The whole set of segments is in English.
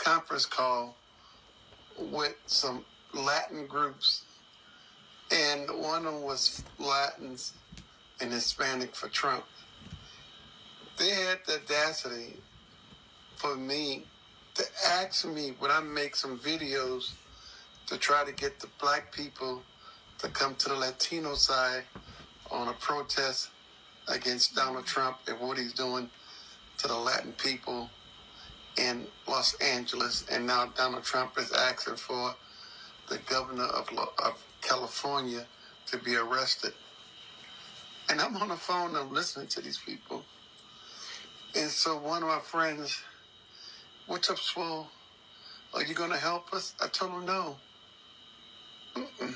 conference call with some Latin groups, and one of them was Latins and Hispanic for Trump. They had the audacity for me to ask me would I make some videos to try to get the black people to come to the Latino side on a protest against Donald Trump and what he's doing to the Latin people in Los Angeles. And now Donald Trump is asking for the governor of California to be arrested. And I'm on the phone, I'm listening to these people. And so one of my friends, what's up, Swole? Are you going to help us? I told him no. Mm-mm.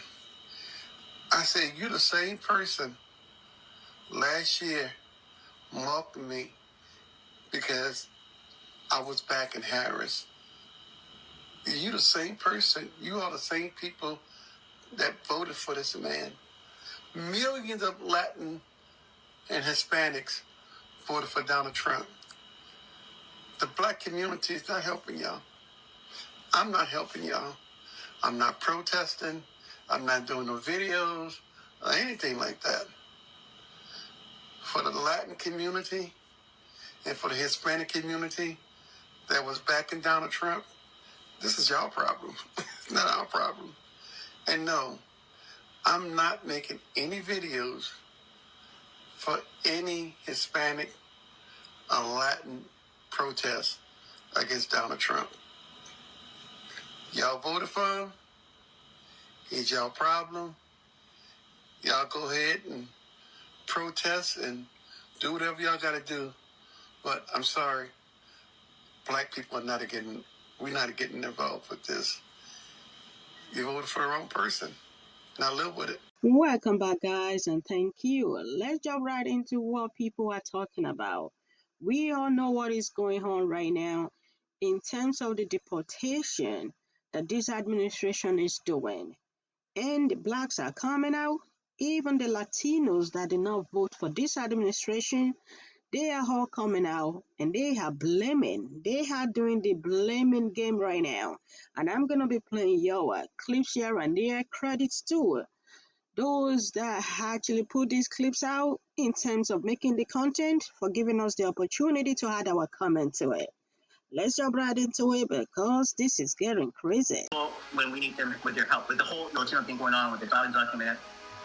I said, you the same person last year mocked me because I was back in Harris. You the same person. You are the same people that voted for this man. Millions of Latin and Hispanics voted for Donald Trump. The black community is not helping y'all. I'm not helping y'all. I'm not protesting. I'm not doing no videos or anything like that. For the Latin community and for the Hispanic community that was backing Donald Trump, this is y'all problem. It's not our problem. And no, I'm not making any videos for any Hispanic or Latin protests against Donald Trump. Y'all voted for him. He's y'all problem. Y'all go ahead and protest and do whatever y'all got to do. But I'm sorry, black people we're not getting involved with this. You voted for the wrong person. Now live with it. Welcome back, guys, and thank you. Let's jump right into what people are talking about. We all know what is going on right now in terms of the deportation that this administration is doing. And the blacks are coming out. Even the Latinos that did not vote for this administration, they are all coming out and they are blaming. They are doing the blaming game right now. And I'm going to be playing your clips here and there, credits too. Those that actually put these clips out in terms of making the content, for giving us the opportunity to add our comment to it. Let's jump right into it because this is getting crazy. When we need them with their help, with the whole Latino thing going on with the Dollar document,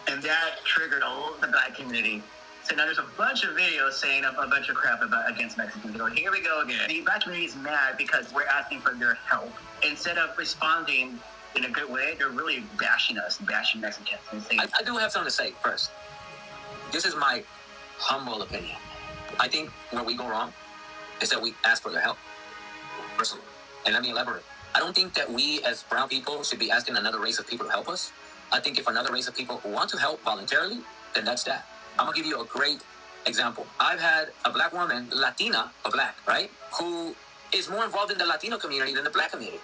and that triggered all the black community. So now there's a bunch of videos saying a bunch of crap against Mexicans. They go, here we go again. The black community is mad because we're asking for their help. Instead of responding in a good way, they're really bashing us, bashing Mexicans. And saying, I do have something to say first. This is my humble opinion. I think where we go wrong is that we ask for their help, personally. And let me elaborate. I don't think that we as brown people should be asking another race of people to help us. I think if another race of people want to help voluntarily, then that's that. I'm going to give you a great example. I've had a black woman, Latina, a black, right, who is more involved in the Latino community than the black community.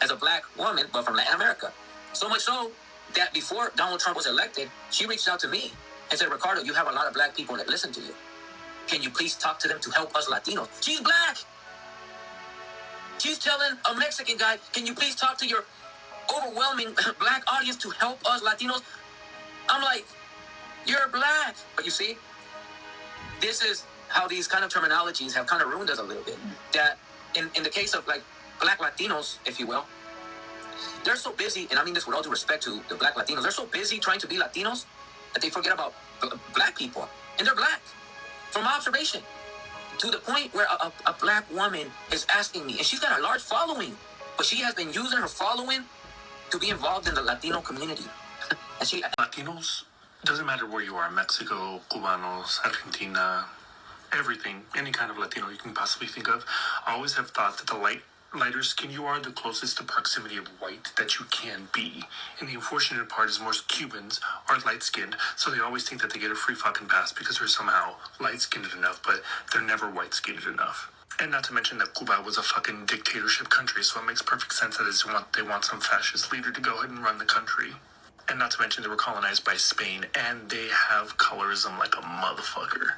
As a black woman, but from Latin America. So much so that before Donald Trump was elected, she reached out to me and said, Ricardo, you have a lot of black people that listen to you. Can you please talk to them to help us Latinos? She's black. She's telling a Mexican guy, can you please talk to your overwhelming black audience to help us Latinos? I'm like, you're black. But you see, this is how these kind of terminologies have kind of ruined us a little bit. That in the case of like black Latinos, if you will, they're so busy, and I mean this with all due respect to the black Latinos, they're so busy trying to be Latinos that they forget about black people. And they're black, from my observation, to the point where a black woman is asking me, and she's got a large following, but she has been using her following to be involved in the Latino community. And she... Latinos, doesn't matter where you are, Mexico, Cubanos, Argentina, everything, any kind of Latino you can possibly think of, I always have thought that the lighter skin you are, the closest to proximity of white that you can be. And the unfortunate part is most Cubans are light-skinned, so they always think that they get a free fucking pass because they're somehow light-skinned enough, but they're never white-skinned enough. And not to mention that Cuba was a fucking dictatorship country, so it makes perfect sense that they want some fascist leader to go ahead and run the country. And not to mention they were colonized by Spain, and they have colorism like a motherfucker.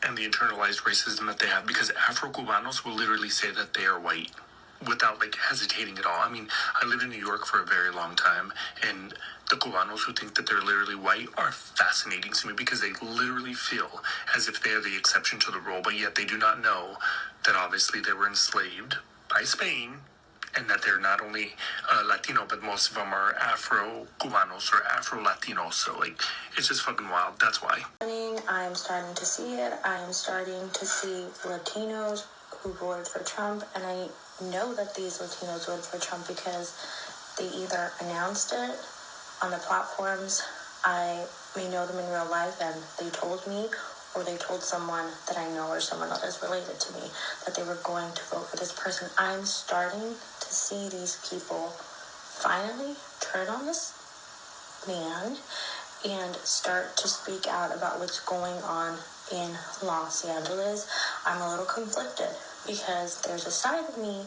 And the internalized racism that they have, because Afro-Cubanos will literally say that they are white. without like hesitating at all. I mean, I lived in New York for a very long time, and the Cubanos who think that they're literally white are fascinating to me because they literally feel as if they are the exception to the rule, but yet they do not know that obviously they were enslaved by Spain, and that they're not only Latino, but most of them are Afro-Cubanos or Afro-Latinos. So, like, it's just fucking wild. That's why. I'm starting to see it. I'm starting to see Latinos who voted for Trump, and I know that these Latinos voted for Trump because they either announced it on the platforms, I may know them in real life, and they told me, or they told someone that I know or someone that is related to me that they were going to vote for this person. I'm starting to see these people finally turn on this man and start to speak out about what's going on in Los Angeles. I'm a little conflicted because there's a side of me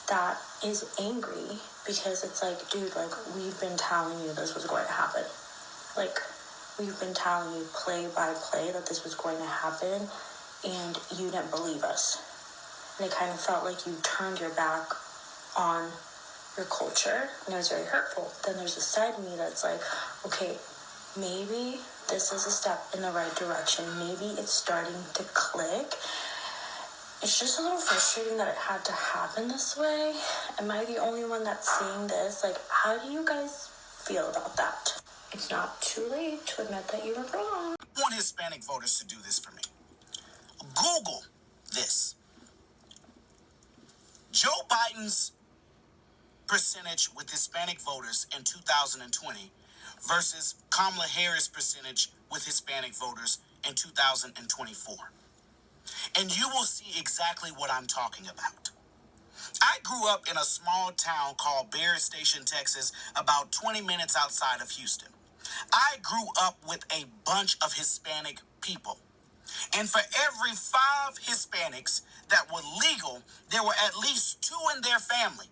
that is angry because it's like, dude, like, we've been telling you this was going to happen. Like, we've been telling you play by play that this was going to happen, and you didn't believe us. And it kind of felt like you turned your back on your culture, and it was very hurtful. Then there's a side of me that's like, okay, maybe this is a step in the right direction. Maybe it's starting to click. It's just a little frustrating that it had to happen this way. Am I the only one that's seeing this? Like, how do you guys feel about that? It's not too late to admit that you were wrong. I want Hispanic voters to do this for me. Google this. Joe Biden's percentage with Hispanic voters in 2020 versus Kamala Harris' percentage with Hispanic voters in 2024. And you will see exactly what I'm talking about. I grew up in a small town called Bear Station, Texas, about 20 minutes outside of Houston. I grew up with a bunch of Hispanic people. And for every 5 Hispanics that were legal, there were at least 2 in their family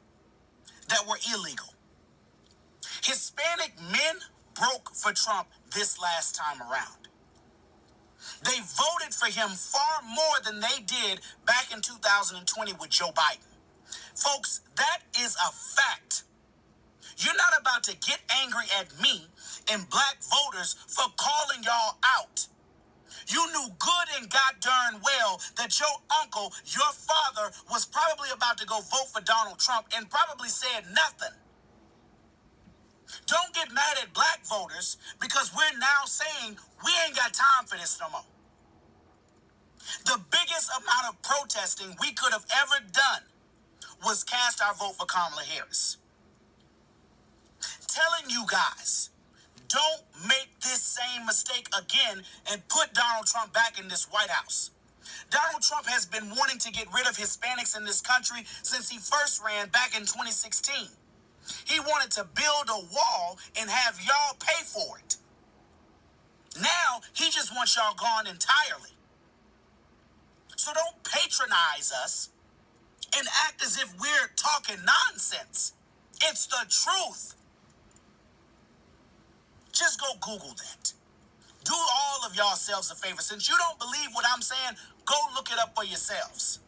that were illegal. Hispanic men broke for Trump this last time around. They voted for him far more than they did back in 2020 with Joe Biden. Folks, that is a fact. You're not about to get angry at me and black voters for calling y'all out. You knew good and god darn well that your uncle, your father, was probably about to go vote for Donald Trump and probably said nothing. Don't get mad at black voters because we're now saying we ain't got time for this no more. The biggest amount of protesting we could have ever done was cast our vote for Kamala Harris. Telling you guys, don't make this same mistake again and put Donald Trump back in this White House. Donald Trump has been wanting to get rid of Hispanics in this country since he first ran back in 2016. He wanted to build a wall and have y'all pay for it. Now, he just wants y'all gone entirely. So don't patronize us and act as if we're talking nonsense. It's the truth. Just go Google that. Do all of yourselves a favor. Since you don't believe what I'm saying, go look it up for yourselves.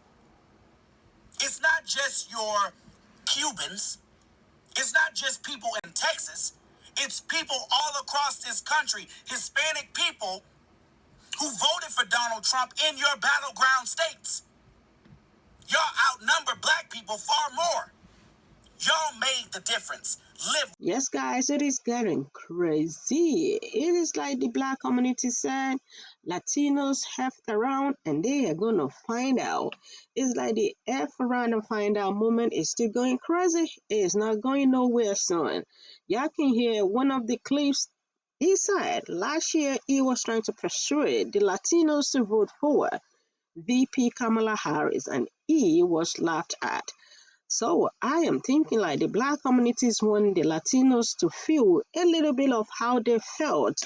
It's not just your Cubans. It's not just people in Texas. It's people all across this country, Hispanic people who voted for Donald Trump in your battleground states. Y'all outnumber black people far more. Y'all made the difference. Live. Yes, guys, it is getting crazy. It is like the black community said, Latinos have around and they are going to find out. It's like the F around and find out moment is still going crazy. It's not going nowhere soon. Y'all can hear one of the clips. He said last year he was trying to persuade the Latinos to vote for VP Kamala Harris and he was laughed at. So I am thinking like the black communities want the Latinos to feel a little bit of how they felt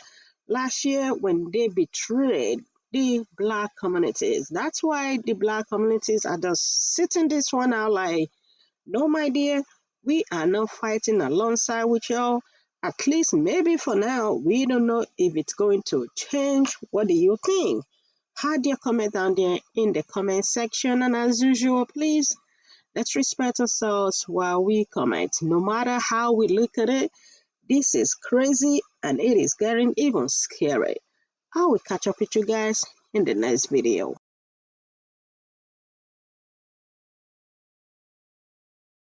last year when they betrayed the black communities. That's why the black communities are just sitting this one out like, no, my dear, we are not fighting alongside with y'all. At least maybe for now, we don't know if it's going to change. What do you think? Add your comment down there in the comment section, and as usual, please Let's respect ourselves while we comment. No matter how we look at it, this is crazy and it is getting even scary. I will catch up with you guys in the next video.